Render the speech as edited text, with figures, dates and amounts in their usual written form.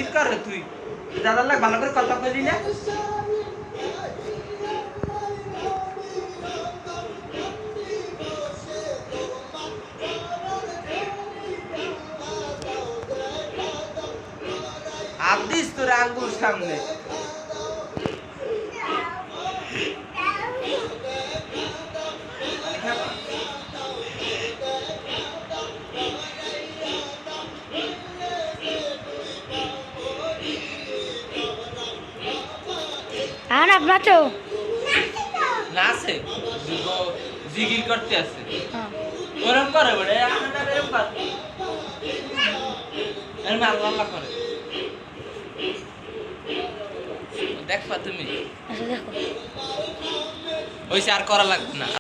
ঠিক কর রে তুই দাদার লাগ ভালো করে কথা কইলি না আদিস তোর আঙ্গুল সামনে আন আপনারও নাচে জিগির করতে আছে ওরম করে বলে আমরা এরকম কর এরম আল্লাহ আল্লাহ করে দেখবা তুমি আচ্ছা দেখো ওইসে আর করা লাগবে না